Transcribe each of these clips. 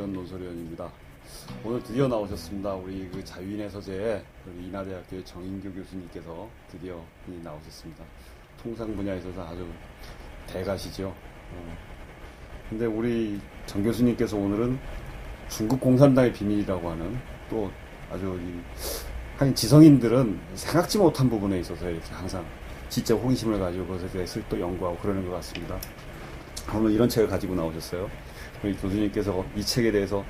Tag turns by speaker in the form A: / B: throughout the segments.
A: 김성현 논설위원입니다. 오늘 드디어 나오셨습니다. 우리 그 자유인의 서재에 인하대학교의 정인규 교수님께서 드디어 나오셨습니다. 통상 분야에 있어서 아주 대가시죠. 근데 우리 정 교수님께서 오늘은 중국 공산당의 비밀이라고 하는 또 아주 한 지성인들은 생각지 못한 부분에 있어서 이렇게 항상 진짜 호기심을 가지고 그것에 대해서 또 연구하고 그러는 것 같습니다. 오늘 이런 책을 가지고 나오셨어요. 우리 교수님께서 이 책에 대해서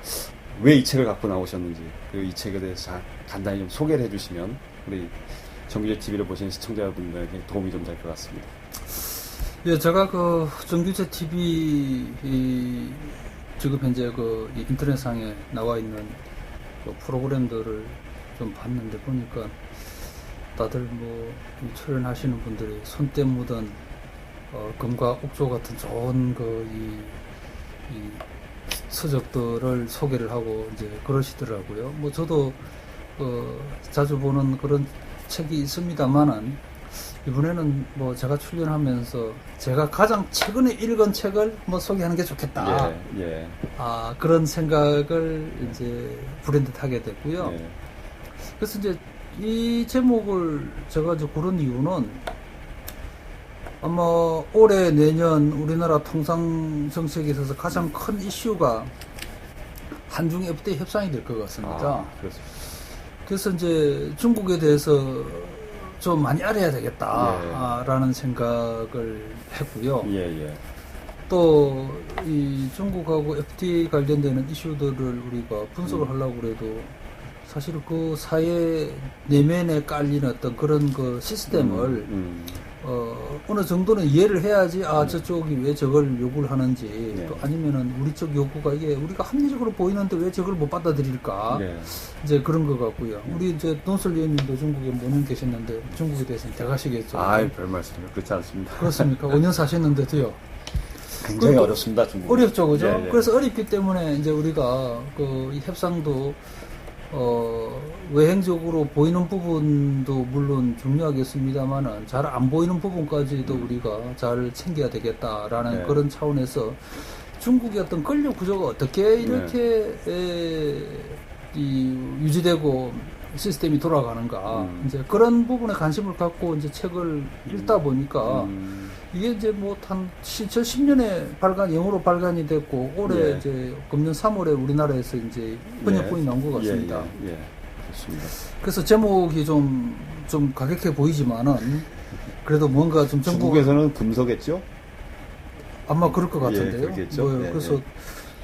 A: 왜 이 책을 갖고 나오셨는지, 그리고 이 책에 대해서 간단히 좀 소개를 해주시면 우리 정규제 TV를 보시는 시청자분들에게 도움이 좀 될 것 같습니다.
B: 예, 제가 그 정규제 TV 지금 현재 그 인터넷상에 나와 있는 그 프로그램들을 좀 봤는데 보니까 다들 뭐 출연하시는 분들이 손때 묻은 금과 옥조 같은 좋은 이 서적들을 소개를 하고 이제 그러시더라고요. 뭐 저도 자주 보는 그런 책이 있습니다만은 이번에는 뭐 제가 출연하면서 제가 가장 최근에 읽은 책을 뭐 소개하는 게 좋겠다.
A: 예.
B: 그런 생각을 이제 불현듯하게 됐고요.
A: 예.
B: 그래서 이제 이 제목을 제가 이제 고른 이유는 아마 올해 내년 우리나라 통상 정책에 있어서 가장 큰 이슈가 한중 FTA 협상이 될 것 같습니다.
A: 그렇습니다.
B: 그래서 이제 중국에 대해서 좀 많이 알아야 되겠다라는 생각을 했고요.
A: 예.
B: 또 이 중국하고 FTA 관련되는 이슈들을 우리가 분석을 하려고 그래도 사실 그 사회 내면에 깔린 어떤 그런 그 시스템을 어느 정도는 이해를 해야지 저쪽이 왜 저걸 요구를 하는지 또 아니면은 우리 쪽 요구가 이게 우리가 합리적으로 보이는데 왜 저걸 못 받아들일까 이제 그런 것 같고요. 우리 이제 논설위원님도 중국에 몇 년 계셨는데 중국에 대해서는 대가시겠죠.
A: 별 말씀이요. 그렇지 않습니다.
B: 그렇습니까? 5년 사셨는데도요.
A: 굉장히 어렵습니다, 중국.
B: 어렵죠, 그죠?
A: 예.
B: 그래서 어렵기 때문에 이제 우리가 이 협상도 외행적으로 보이는 부분도 물론 중요하겠습니다만은 잘 안 보이는 부분까지도 우리가 잘 챙겨야 되겠다라는 그런 차원에서 중국의 어떤 권력 구조가 어떻게 이렇게 유지되고 시스템이 돌아가는가 이제 그런 부분에 관심을 갖고 이제 책을 읽다 보니까 이게 이제 뭐 한 10년에 영어로 발간이 됐고 올해 이제 금년 3월에 우리나라에서 이제 번역본이 나온 것 같습니다.
A: 예. 좋습니다.
B: 그래서 제목이 좀 가격해 보이지만은 그래도 뭔가 좀
A: 중국에서는 금서겠죠?
B: 아마 그럴 것 같은데요.
A: 그렇겠죠.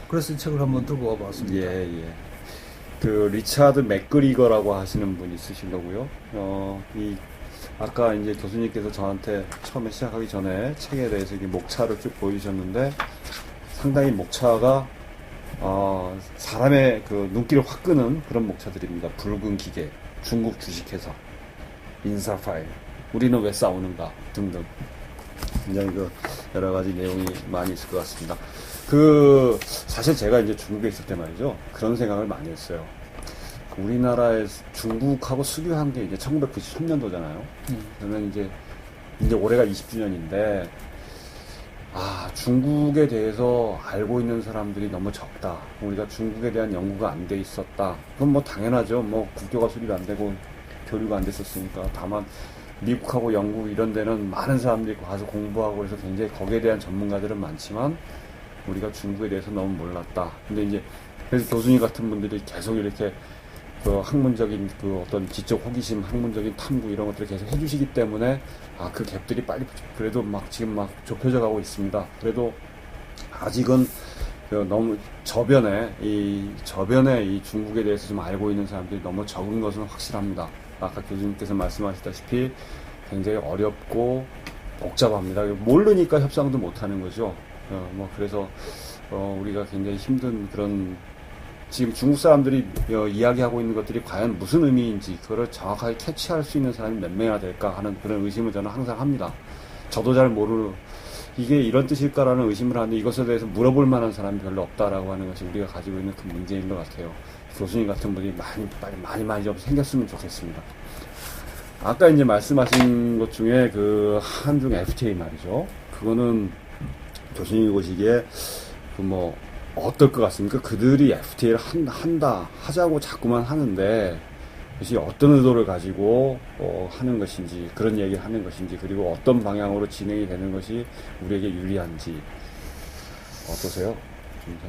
B: 그래서 이 책을 한번 들고 와봤습니다.
A: 예. 그 리차드 맥그리거라고 하시는 분이 쓰시려고요. 아까 이제 교수님께서 저한테 처음에 시작하기 전에 책에 대해서 이게 목차를 쭉 보여주셨는데 상당히 목차가 사람의 그 눈길을 확 끄는 그런 목차들입니다. 붉은 기계, 중국 주식회사, 인사 파일, 우리는 왜 싸우는가 등등. 굉장히 여러 가지 내용이 많이 있을 것 같습니다. 사실 제가 이제 중국에 있을 때 말이죠. 그런 생각을 많이 했어요. 우리나라에 중국하고 수교한 게 이제 1993년도잖아요. 그러면 이제 올해가 20주년인데, 중국에 대해서 알고 있는 사람들이 너무 적다. 우리가 중국에 대한 연구가 안 돼 있었다. 그건 뭐 당연하죠. 뭐 국교가 수립 안 되고 교류가 안 됐었으니까. 다만 미국하고 영국 이런 데는 많은 사람들이 가서 공부하고 그래서 굉장히 거기에 대한 전문가들은 많지만 우리가 중국에 대해서 너무 몰랐다. 근데 이제 그래서 교수님 같은 분들이 계속 이렇게 학문적인 어떤 지적 호기심, 학문적인 탐구 이런 것들을 계속 해주시기 때문에 그 갭들이 빨리 그래도 지금 좁혀져 가고 있습니다. 그래도 아직은 너무 저변에 이 중국에 대해서 좀 알고 있는 사람들이 너무 적은 것은 확실합니다. 아까 교수님께서 말씀하셨다시피 굉장히 어렵고 복잡합니다. 모르니까 협상도 못하는 거죠. 그래서 우리가 굉장히 힘든 그런 지금 중국 사람들이 이야기하고 있는 것들이 과연 무슨 의미인지 그걸 정확하게 캐치할 수 있는 사람이 몇 명이나 될까 하는 그런 의심을 저는 항상 합니다. 저도 잘 이게 이런 뜻일까라는 의심을 하는데 이것에 대해서 물어볼 만한 사람이 별로 없다라고 하는 것이 우리가 가지고 있는 큰 문제인 것 같아요. 교수님 같은 분이 많이 좀 생겼으면 좋겠습니다. 아까 이제 말씀하신 것 중에 한중 FTA 말이죠. 그거는 교수님이 보시기에 어떨 것 같습니까? 그들이 FTA를 하자고 자꾸만 하는데, 그것이 어떤 의도를 가지고 하는 것인지, 그런 얘기를 하는 것인지, 그리고 어떤 방향으로 진행이 되는 것이 우리에게 유리한지 어떠세요?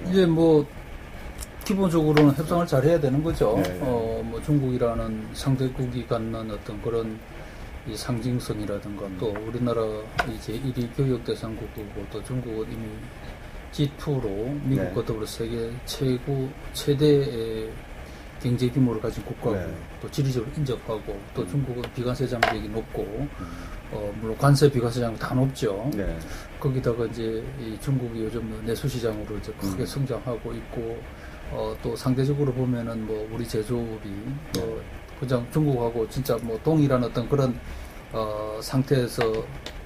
B: 이제 뭐 기본적으로는 협상을 잘 해야 되는 거죠.
A: 네.
B: 뭐 중국이라는 상대국이 갖는 어떤 그런 이 상징성이라든가 또 우리나라 이제 1위 교역 대상국이고 또 중국은 이미 G2로 미국과
A: 네.
B: 더불어 세계 최대의 경제 규모를 가진 국가고
A: 네.
B: 또 지리적으로 인접하고 또 중국은 비관세 장벽이 높고 물론 관세 비관세 장벽 다 높죠.
A: 네.
B: 거기다가 이제 이 중국이 요즘 내수 시장으로 이제 크게 성장하고 있고 또 상대적으로 보면은 뭐 우리 제조업이 그냥 중국하고 진짜 뭐 동일한 어떤 그런 상태에서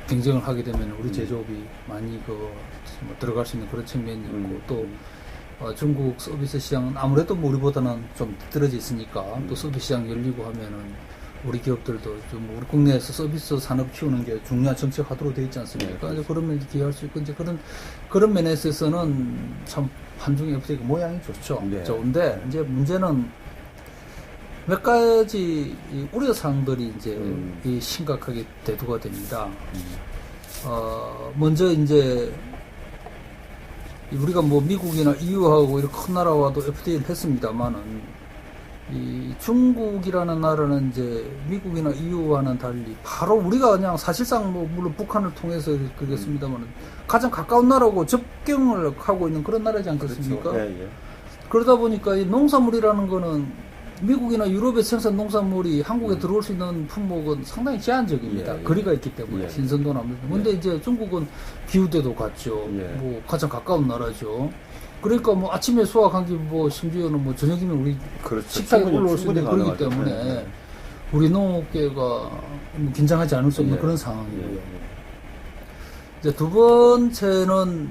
B: 경쟁을 하게 되면 우리 제조업이 많이 뭐 들어갈 수 있는 그런 측면이 있고 또 중국 서비스 시장은 아무래도 뭐 우리보다는 좀 떨어져 있으니까 또 서비스 시장 열리고 하면은 우리 기업들도 좀 우리 국내에서 서비스 산업 키우는 게 중요한 정책 하도록 되어 있지 않습니까?
A: 네,
B: 그런 면에서 기여할 수 있고 이제 그런 면에 있어서는 참 한중 FTA 모양이 좋죠.
A: 네.
B: 좋은데 이제 문제는 몇 가지 이 우려 사항들이 이제 이 심각하게 대두가 됩니다. 먼저 이제 우리가 뭐 미국이나 EU하고 이렇게 큰 나라와도 FTA를 했습니다만은 이 중국이라는 나라는 이제 미국이나 EU와는 달리 바로 우리가 그냥 사실상 뭐 물론 북한을 통해서 그러겠습니다만은 가장 가까운 나라고 접경을 하고 있는 그런 나라지 않겠습니까?
A: 그렇죠. 예, 예.
B: 그러다 보니까 이 농산물이라는 거는 미국이나 유럽에 생산 농산물이 한국에 들어올 수 있는 품목은 상당히 제한적입니다.
A: 예, 예.
B: 거리가 있기 때문에
A: 예.
B: 신선도나 근데 이제 중국은 기후대도 같죠.
A: 예.
B: 뭐 가장 가까운 나라죠. 그러니까 뭐 아침에 수확한 게 뭐 심지어는 뭐 저녁이면 우리
A: 그렇죠.
B: 식탁에
A: 충분히-
B: 올라올 수 있는
A: 충분히
B: 거기
A: 가능하죠.
B: 때문에
A: 네, 네.
B: 우리 농업계가 뭐 긴장하지 않을 수 없는
A: 예.
B: 그런 상황이고요.
A: 예.
B: 이제 두 번째는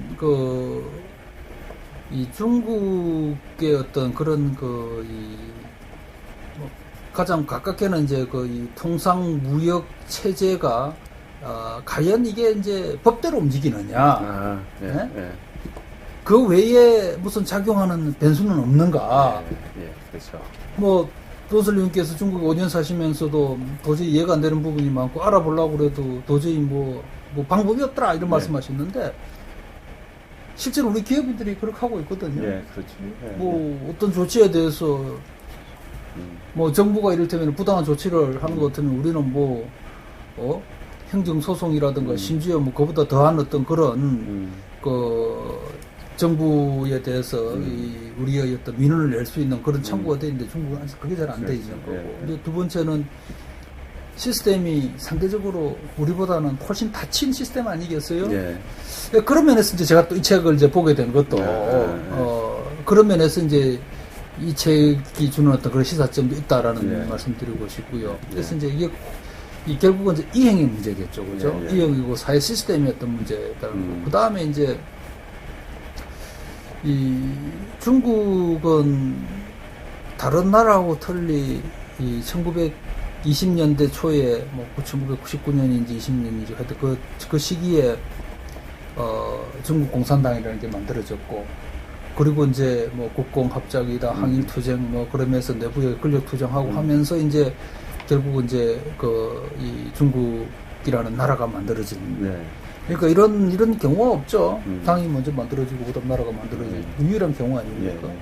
B: 이 중국의 어떤 그런 뭐 가장 가깝게는 이제 이 통상 무역 체제가 과연 이게 이제 법대로 움직이느냐,
A: 아, 예,
B: 네?
A: 예.
B: 그 외에 무슨 작용하는 변수는 없는가?
A: 예, 그렇죠.
B: 뭐 도슬님께서 중국에 5년 사시면서도 도저히 이해가 안 되는 부분이 많고 알아보려고 그래도 도저히 뭐 방법이 없더라 이런
A: 네.
B: 말씀하셨는데 실제로 우리 기업인들이 그렇게 하고 있거든요.
A: 예, 그렇죠. 예,
B: 뭐 어떤 조치에 대해서 뭐 정부가 이를테면 부당한 조치를 하는 것 같으면 우리는 뭐 행정 소송이라든가 심지어 뭐 그보다 더한 어떤 그런 정부에 대해서 우리의 어떤 민원을 낼 수 있는 그런 창구가 돼 있는데 중국은 아직 그게 잘 안 돼 있는 거고.
A: 예.
B: 이제 두 번째는 시스템이 상대적으로 우리보다는 훨씬 닫힌 시스템 아니겠어요?
A: 예.
B: 그런 면에서 이제 제가 또 이 책을 이제 보게 된 것도 그런 면에서 이제 이 책이 주는 어떤 그런 시사점도 있다라는 말씀드리고 싶고요. 그래서 이제 이게 결국은 이제 이행의 문제겠죠, 그죠?
A: 예, 예.
B: 이행이고 사회 시스템의 어떤 문제다는 거. 그 다음에 이제 이 중국은 다른 나라하고 틀리 이 1920년대 초에 뭐 1999년인지 20년인지 하여튼 그 시기에 중국 공산당이라는 게 만들어졌고 그리고 이제 뭐 국공합작이다 항일 투쟁 뭐 그러면서 내부에 권력 투쟁하고 하면서 이제 결국은 이제 이 중국이라는 나라가 만들어진.
A: 네.
B: 그러니까 이런 경우가 없죠. 당이 먼저 만들어지고 그다음 나라가 만들어지고 유일한 경우 아닙니까?
A: 예.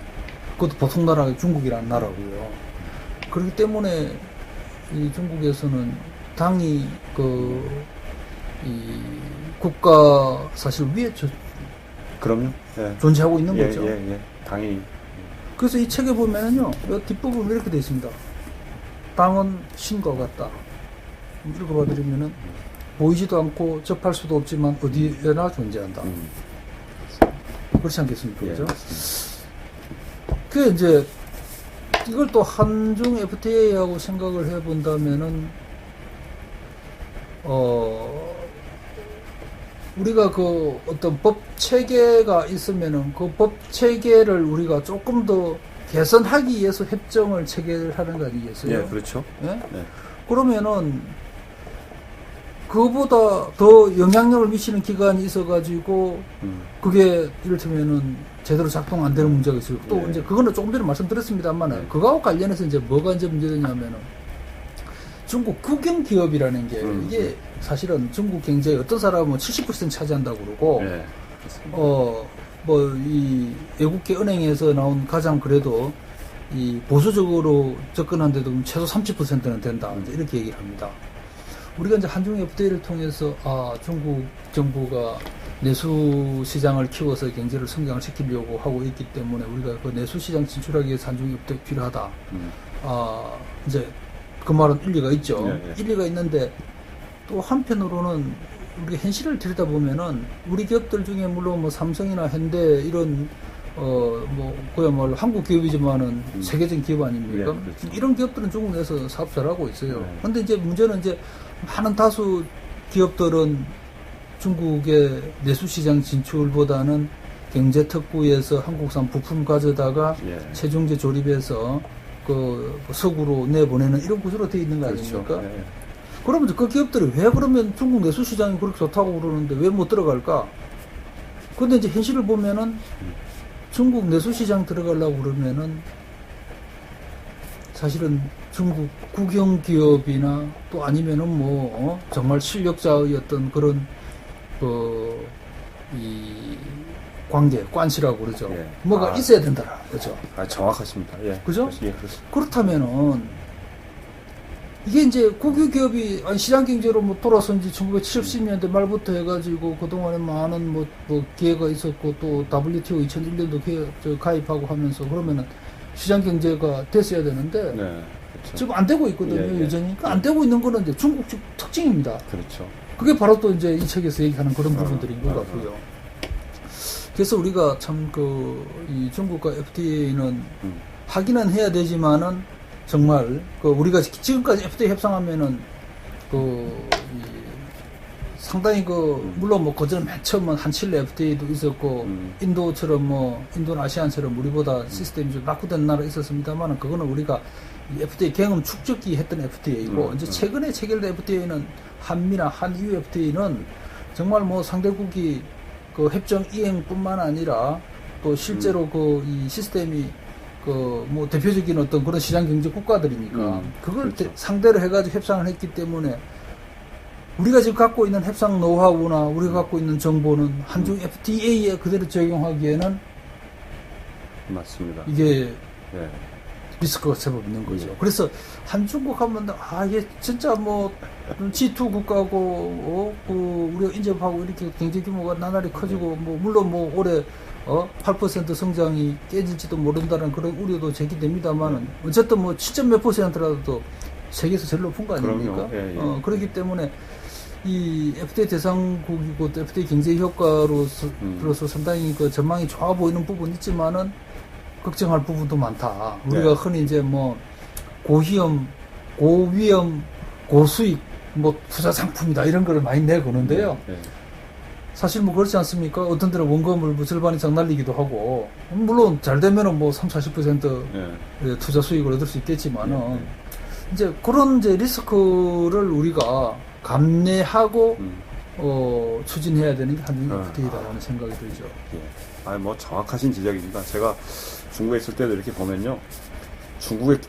B: 그것도 보통 나라 중국이라는 나라고요. 그렇기 때문에 이 중국에서는 당이 이 국가 사실 위에
A: 그럼요. 예.
B: 존재하고 있는 거죠.
A: 예, 예. 당연히.
B: 그래서 이 책에 보면은요, 이 뒷부분 이렇게 되어 있습니다. 당은 신과 같다. 읽어봐드리면은 보이지도 않고 접할 수도 없지만 어디에나 존재한다. 그렇지 않겠습니까?
A: 예,
B: 그죠?
A: 맞습니다.
B: 그게 이제 이걸 또 한중 FTA하고 생각을 해본다면은 우리가 어떤 법 체계가 있으면은 그 법 체계를 우리가 조금 더 개선하기 위해서 협정을 체결하는 거 아니겠어요?
A: 예, 그렇죠.
B: 예?
A: 네.
B: 그러면은 그거보다 더 영향력을 미치는 기관이 있어가지고 그게 이를테면은 제대로 작동 안 되는 문제가 있어요. 또
A: 예.
B: 이제 그거는 조금 전에 말씀드렸습니다만
A: 예.
B: 그거하고 관련해서 이제 뭐가 이제 문제되냐면은 중국 국영 기업이라는 게 이게 사실은 중국 경제의 어떤 사람은 70% 차지한다고 그러고
A: 예.
B: 뭐 이 외국계 은행에서 나온 가장 그래도 이 보수적으로 접근한데도 최소 30%는 된다 이제 이렇게 얘기를 합니다. 우리가 이제 한중 FTA를 통해서 중국 정부가 내수 시장을 키워서 경제를 성장을 시키려고 하고 있기 때문에 우리가 그 내수 시장 진출하기 위해서 한중 FTA 필요하다. 이제 그 말은 일리가 있죠.
A: 예, 예.
B: 일리가 있는데 또 한편으로는 우리가 현실을 들여다보면은 우리 기업들 중에 물론 뭐 삼성이나 현대 이런 뭐 그야말로 한국 기업이지만은 세계적인 기업 아닙니까?
A: 예, 그렇죠.
B: 이런 기업들은 중국 내에서 사업 잘하고 있어요.
A: 네.
B: 근데 이제 문제는 이제 많은 다수 기업들은 중국의 내수 시장 진출보다는 경제 특구에서 한국산 부품 가져다가
A: 예.
B: 체중제 조립해서 그 석으로 내보내는 이런 구조로 되어 있는 거
A: 그렇죠.
B: 아닙니까?
A: 예.
B: 그러면 그 기업들이 왜 그러면 중국 내수 시장이 그렇게 좋다고 그러는데 왜 못 들어갈까? 근데 이제 현실을 보면은 중국 내수 시장 들어가려고 그러면은 사실은 중국 국영 기업이나 또 아니면은 뭐 정말 실력자의 어떤 그런 이 관계, 관시라고 그러죠.
A: 예.
B: 뭐가 있어야 된다. 그죠?
A: 정확하십니다. 예.
B: 그죠?
A: 예, 그렇습니다.
B: 그렇다면은 이게 이제 국유 기업이 시장 경제로 뭐 돌아선 지 1970년대 말부터 해가지고 그동안에 많은 뭐 기회가 있었고 또 WTO 2001년도 가입하고 하면서 그러면은 시장 경제가 됐어야 되는데
A: 네. 그렇죠.
B: 지금 안 되고 있거든요.
A: 예, 예.
B: 여전히. 그러니까 안 되고 있는 거는 이제 중국 특징입니다.
A: 그렇죠.
B: 그게 바로 또 이제 이 책에서 얘기하는 그런 부분들인 것 같고요. 그래서 우리가 참 이 중국과 FTA는 하기는 해야 되지만은 정말 우리가 지금까지 FTA 협상하면은 상당히 물론 뭐 그전 맨 처음은 한칠레 FTA도 있었고 인도처럼 인도아시안처럼 우리보다 시스템이 좀 낙후된 나라 있었습니다만 그거는 우리가 이 FTA 경험 축적기 했던 FTA이고 이제 최근에 체결된 FTA는 한미나 한EU FTA는 정말 뭐 상대국이 그 협정 이행뿐만 아니라 또 실제로 이 시스템이 뭐 대표적인 어떤 그런 시장 경제 국가들이니까 그걸
A: 그렇죠.
B: 상대로 해가지고 협상을 했기 때문에 우리가 지금 갖고 있는 협상 노하우나 우리가 갖고 있는 정보는 한중 FTA에 그대로 적용하기에는
A: 맞습니다.
B: 이게
A: 예.
B: 리스크가 제법 있는 거죠.
A: 예.
B: 그래서 한중국 하면 이게 진짜 뭐 G2 국가고 우리가 인접하고 이렇게 경제 규모가 나날이 커지고 뭐 물론 뭐 올해 8% 성장이 깨질지도 모른다는 그런 우려도 제기됩니다만은 어쨌든 뭐 7몇 %라도 세계에서 제일 높은 거 아닙니까?
A: 그럼요. 예, 예.
B: 그렇기 때문에 이 FTA 대상국이고 또 FTA 경제 효과로서 상당히 전망이 좋아 보이는 부분이 있지만은 걱정할 부분도 많다. 우리가
A: 네.
B: 흔히 이제 뭐 고위험, 고수익 뭐 투자 상품이다 이런 거를 많이 내거는데요.
A: 예.
B: 사실 뭐 그렇지 않습니까? 어떤 데는 원금을 뭐 절반 이상 날리기도 하고 물론 잘 되면은 뭐 30-40%
A: 예.
B: 투자 수익을 얻을 수 있겠지만은
A: 예.
B: 이제 그런 이제 리스크를 우리가 감내하고 추진해야 되는 게 한중 FTA다라는 생각이 들죠.
A: 예. 뭐 정확하신 지적입니다. 제가 중국에 있을 때도 이렇게 보면요. 중국의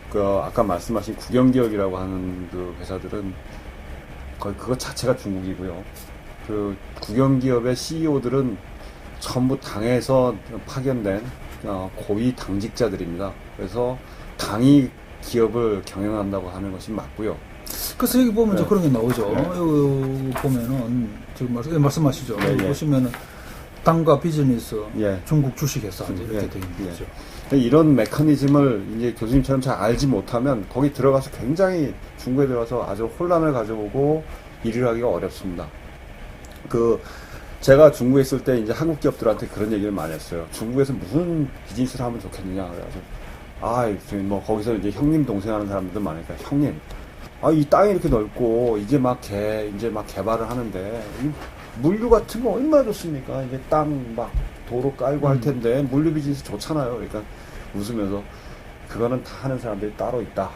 A: 아까 말씀하신 국영기업이라고 하는 그 회사들은 거의 그것 자체가 중국이고요. 그 국영기업의 CEO들은 전부 당에서 파견된 고위 당직자들입니다. 그래서 당이 기업을 경영한다고 하는 것이 맞고요.
B: 그래서 여기 보면
A: 네.
B: 그런 게 나오죠.
A: 네.
B: 여기 보면은 지금 말씀하시죠.
A: 네,
B: 여기
A: 예.
B: 보시면은 당과 비즈니스,
A: 예.
B: 중국 주식회사 이렇게
A: 예.
B: 되어 있는 거죠.
A: 이런 메커니즘을 이제 교수님처럼 잘 알지 못하면 거기 들어가서 굉장히 중국에 들어가서 아주 혼란을 가져오고 일을 하기가 어렵습니다. 제가 중국에 있을 때 이제 한국 기업들한테 그런 얘기를 많이 했어요. 중국에서 무슨 비즈니스를 하면 좋겠느냐. 그래가지고, 뭐 거기서 이제 형님 동생 하는 사람들도 많으니까 형님, 이 땅이 이렇게 넓고 이제 막 개발을 하는데 이 물류 같은 거 얼마나 좋습니까? 이제 땅 막 도로 깔고 할 텐데 물류 비즈니스 좋잖아요. 그러니까 웃으면서 그거는 다 하는 사람들이 따로 있다.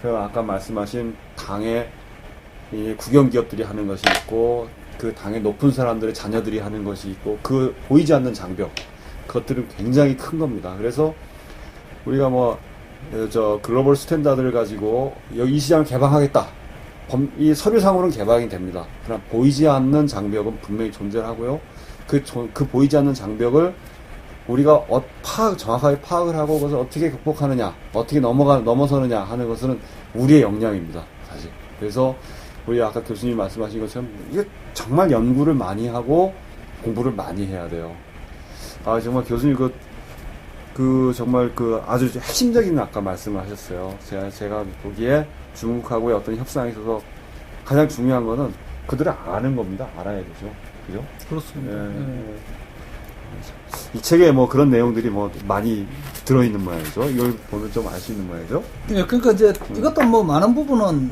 A: 그 아까 말씀하신 당의 이 국영 기업들이 하는 것이 있고 그 당의 높은 사람들의 자녀들이 하는 것이 있고 그 보이지 않는 장벽 그것들은 굉장히 큰 겁니다. 그래서 우리가 뭐 저 글로벌 스탠다드를 가지고 여기 이 시장을 개방하겠다. 이 서류상으로는 개방이 됩니다. 그러나 보이지 않는 장벽은 분명히 존재하고요. 그 보이지 않는 장벽을 우리가 정확하게 파악을 하고 그것을 어떻게 극복하느냐, 어떻게 넘어서느냐 하는 것은 우리의 역량입니다. 사실. 그래서 우리 아까 교수님이 말씀하신 것처럼 이게 정말 연구를 많이 하고 공부를 많이 해야 돼요. 아 정말 교수님 정말 아주 핵심적인 아까 말씀을 하셨어요. 제가 보기에 중국하고의 어떤 협상에 있어서 가장 중요한 거는 그들을 아는 겁니다. 알아야 되죠. 그죠?
B: 그렇습니다.
A: 이 책에 뭐 그런 내용들이 뭐 많이 들어있는 모양이죠. 이걸 보면 좀 알 수 있는 모양이죠.
B: 예, 그러니까 이제 이것도 뭐 많은 부분은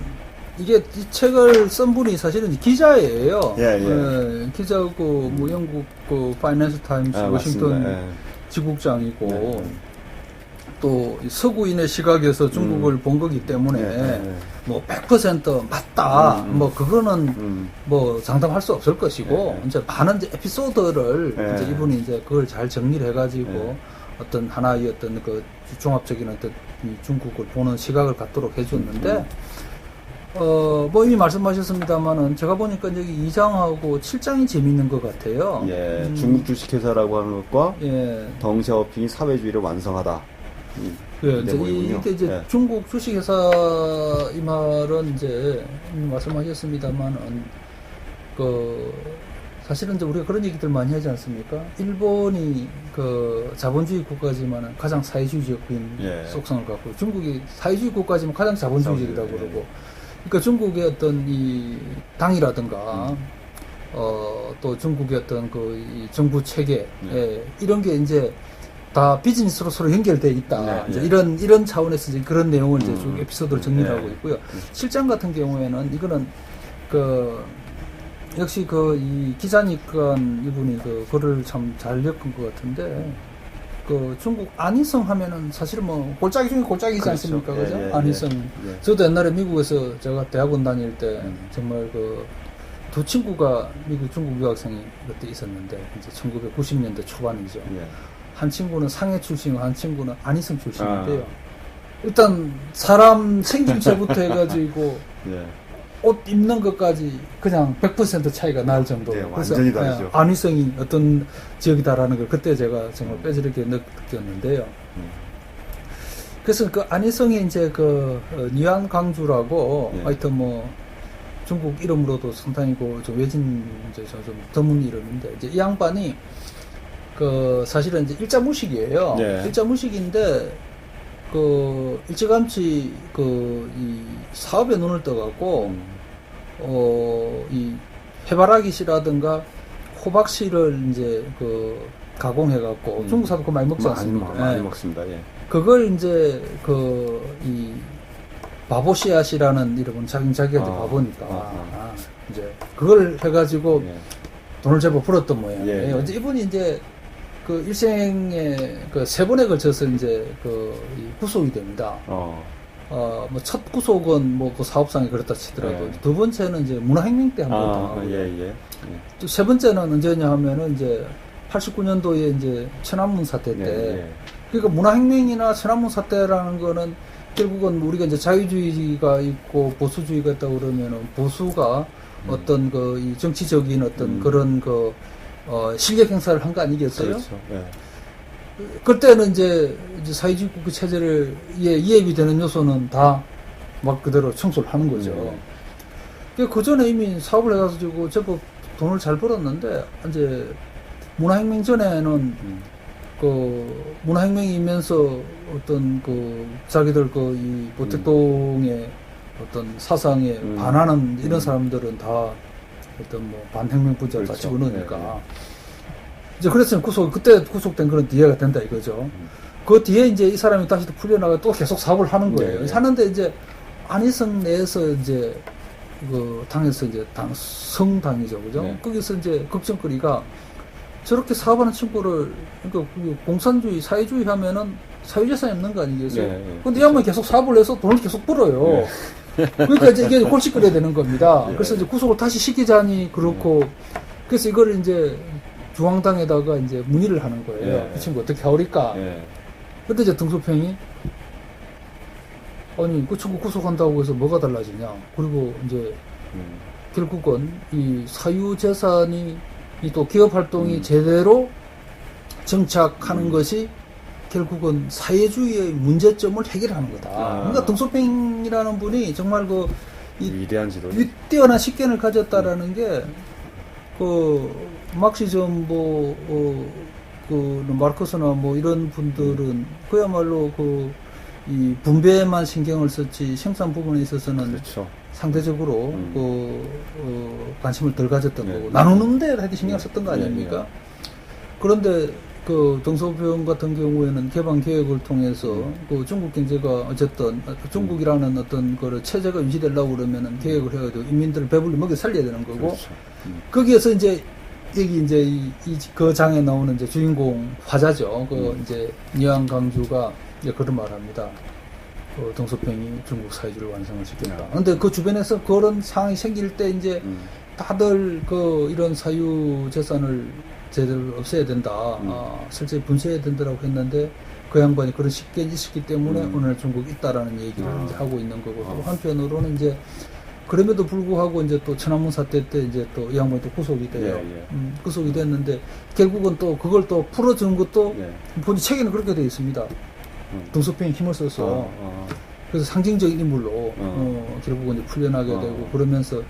B: 이게 이 책을 쓴 분이 사실은 기자예요.
A: 예.
B: 기자고 뭐 영국 파이낸스 타임스 워싱턴 지국장이고 또 서구인의 시각에서 중국을 본 거기 때문에 뭐 100% 맞다 뭐 그거는 뭐 장담할 수 없을 것이고 이제 많은 이제 에피소드를 이제 이분이 이제 그걸 잘 정리를 해가지고 어떤 하나의 어떤 그 종합적인 어떤 이 중국을 보는 시각을 갖도록 해줬는데 뭐 이미 말씀하셨습니다만은 제가 보니까 여기 2장하고 7장이 재밌는 것 같아요.
A: 예, 중국 주식회사라고 하는 것과 덩샤오핑이 사회주의를 완성하다.
B: 이게 이제 중국 주식회사 이 말은 이제 말씀하셨습니다만은 사실은 이제 우리가 그런 얘기들 많이 하지 않습니까? 일본이 자본주의 국가지만은 가장 사회주의적인 속성을 갖고 중국이 사회주의 국가지만 가장 자본주의적이라고 그러고. 그러니까 중국의 어떤 이 당이라든가 또 중국의 어떤 이 정부 체계 이런 게 이제 다 비즈니스로 서로 연결되어 있다. 이제 이런 차원에서 이제 그런 내용을 이제 쭉 에피소드를 정리를 하고 있고요. 실장 같은 경우에는 이거는 역시 이 기자니까 이분이 글을 참 잘 엮은 것 같은데 중국 안희성 하면은 사실은 뭐 골짜기 중에 골짜기이지 않습니까? 그죠? 안희성. 저도 옛날에 미국에서 제가 대학원 다닐 때 정말 두 친구가 미국 중국 유학생이 그때 있었는데 이제 1990년대 초반이죠. 한 친구는 상해 출신이고 한 친구는 안희성 출신인데요. 일단 사람 생김새부터 해가지고 옷 입는 것까지 그냥 100% 차이가 날 정도로.
A: 완전히 다르죠.
B: 안희성이 어떤 지역이다라는 걸 그때 제가 정말 뼈저리게 느꼈는데요. 그래서 안희성이 이제 니안 강주라고 하여튼 뭐 중국 이름으로도 상당히 좀 외진 이제 좀 드문 이름인데 이제 이 양반이 사실은 이제 일자무식이에요. 일자무식인데 일찌감치 이 사업에 눈을 떠갖고 이 해바라기씨라든가 호박씨를 이제 가공해갖고 중국 사도 그거 많이 먹지 않습니까?
A: 많이 먹습니다.
B: 그걸 이제 이 바보시아시라는 이름은 자기한테 바보니까 이제 그걸 해가지고 돈을 제법 벌었던 모양이에요. 이제 이분이 이제 일생에 3번에 걸쳐서 이제 구속이 됩니다. 뭐 첫 구속은 뭐 사업상에 그렇다 치더라도 두 번째는 이제 문화혁명 때 한 번 당하고 또 세 번째는 언제냐 하면은 이제 89년도에 이제 천안문 사태 때 그러니까 문화혁명이나 천안문 사태라는 거는 결국은 우리가 이제 자유주의가 있고 보수주의가 있다고 그러면은 보수가 어떤 이 정치적인 어떤 그런 실력 행사를 한 거 아니겠어요?
A: 그렇죠.
B: 그때는 이제 사회주의 국가 체제를 이해비 되는 요소는 다 막 그대로 청소를 하는 거죠. 그 전에 이미 사업을 해가지고 제법 돈을 잘 벌었는데 이제 문화혁명 전에는 문화혁명이면서 어떤 자기들 이 보택동의 어떤 사상에 반하는 이런 사람들은 다 어떤 뭐 반혁명 분자를 다 집어넣으니까 이제 그래서 그때 구속된 그런 뒤에가 된다 이거죠. 그 뒤에 이제 이 사람이 다시 또 풀려나가 또 계속 사업을 하는 거예요. 하는데 이제 안희성 내에서 이제 당에서 이제 성당이죠, 그죠? 거기서 이제 걱정거리가 저렇게 사업하는 친구를 그러니까 공산주의, 사회주의 하면은 사회재산이 없는 거 아니겠어요? 근데 이 양반이 계속 사업을 해서 돈을 계속 벌어요. 그러니까 이제 이게 골칫거려야 되는 겁니다.
A: 예.
B: 그래서 이제 구속을 다시 시키자니 그렇고, 그래서 이거를 이제 중앙당에다가 이제 문의를 하는 거예요.
A: 예.
B: 이 친구 어떻게 하오리까?
A: 예.
B: 근데 이제 등소평이, 아니, 그 친구 구속한다고 해서 뭐가 달라지냐? 그리고 이제 결국은 이 사유재산이 이 또 기업활동이 제대로 정착하는 것이 결국은 사회주의의 문제점을 해결하는 거다.
A: 아.
B: 그러니까 등소평이라는 분이 정말 이
A: 위대한 지도자.
B: 뛰어난 식견을 가졌다라는 게, 막시즘, 마르크스나 뭐 이런 분들은 그야말로 이 분배에만 신경을 썼지 생산 부분에 있어서는
A: 그렇죠.
B: 상대적으로 관심을 덜 가졌던
A: 네.
B: 거고, 나누는 데 하여튼 신경을 썼던 거
A: 네,
B: 아닙니까?
A: 네.
B: 그런데 등소평 같은 경우에는 개방 개혁을 통해서 중국 경제가 어쨌든 중국이라는 어떤 체제가 유지되려고 그러면은 개혁을 해가지고 인민들을 배불리 먹여 살려야 되는 거고,
A: 그렇죠.
B: 거기에서 이제 여기 이제 그 장에 나오는 이제 주인공 화자죠. 이제 이황강주가 이제 그런 말을 합니다. 등소평이 중국 사회주의를 완성을 시켰다. 근데 그 주변에서 그런 상황이 생길 때 이제 다들 이런 사유 재산을 제대로 없애야 된다. 실제 분쇄해야 된다라고 했는데 그 양반이 그런 식견이 있었기 때문에 오늘 중국이 있다라는 얘기를 이제 하고 있는 거고, 또 한편으로는 이제 그럼에도 불구하고 이제 또 천안문 사태 때 이제 또 이 양반이 또 구속이 돼요. 구속이 됐는데 결국은 또 그걸 또 풀어주는 것도 본인 책에는 그렇게 되어 있습니다. 등소평이 힘을 써서 그래서 상징적인 인물로 결국은 이제 풀려나게 되고, 그러면서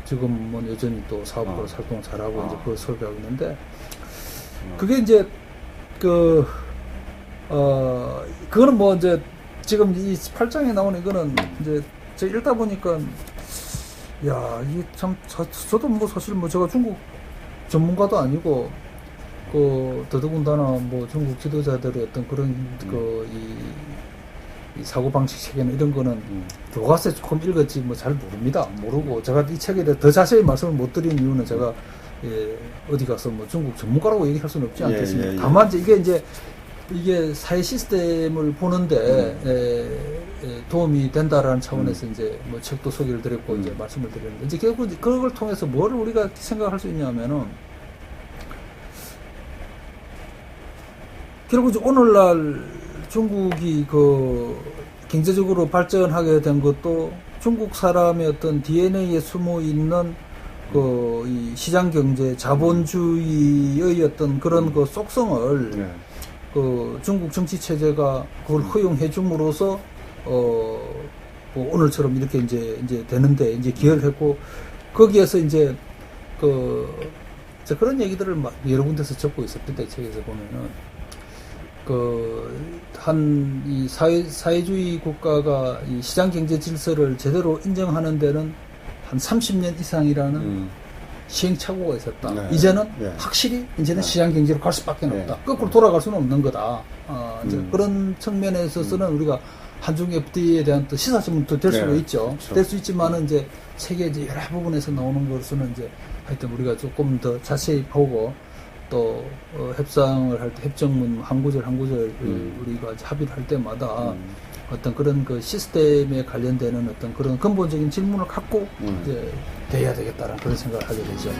B: 지금은 여전히 또 사업가로 활동을 잘하고 이제 그걸 설계하고 있는데, 그게 이제 그거는 뭐 이제 지금 이 8장에 나오는 이거는 이제 제가 읽다 보니까, 야, 이게 참, 저도 뭐 사실 뭐 제가 중국 전문가도 아니고, 더더군다나 뭐 중국 지도자들의 어떤 그런 이 사고방식 체계는 이런 거는 교과서에 조금 읽었지 뭐 잘 모릅니다. 모르고, 제가 이 책에 대해 더 자세히 말씀을 못 드린 이유는 제가 어디 가서 뭐 중국 전문가라고 얘기할 수는 없지 않겠습니까? 다만 이게 사회 시스템을 보는데 도움이 된다라는 차원에서 이제 뭐 책도 소개를 드렸고 이제 말씀을 드렸는데, 이제 결국 그걸 통해서 뭐를 우리가 생각할 수 있냐면은, 결국 이제 오늘날 중국이 경제적으로 발전하게 된 것도 중국 사람의 어떤 DNA에 숨어 있는 이 시장 경제, 자본주의의 어떤 그런 속성을 중국 정치 체제가 그걸 허용해 줌으로써 뭐 오늘처럼 이렇게 이제 되는데 이제 기여를 했고, 거기에서 이제 그런 얘기들을 막 여러 군데서 적고 있었던 데 책에서 보면은, 이 사회주의 국가가 이 시장 경제 질서를 제대로 인정하는 데는 한 30년 이상이라는 시행착오가 있었다. 이제는 확실히 이제는 시장 경제로 갈 수밖에 없다. 거꾸로 돌아갈 수는 없는 거다. 이제 그런 측면에 있어서는 우리가 한중 FTA에 대한 또 시사점도 될 수가 있죠.
A: 그렇죠.
B: 될 수 있지만은 이제 책의 이제 여러 부분에서 나오는 것은 이제 하여튼 우리가 조금 더 자세히 보고, 또 협상을 할 때 협정문 한 구절 한 구절 우리가 합의를 할 때마다 어떤 그런 시스템에 관련되는 어떤 그런 근본적인 질문을 갖고 이제 돼야 되겠다라는 그런 생각을 하게 되죠.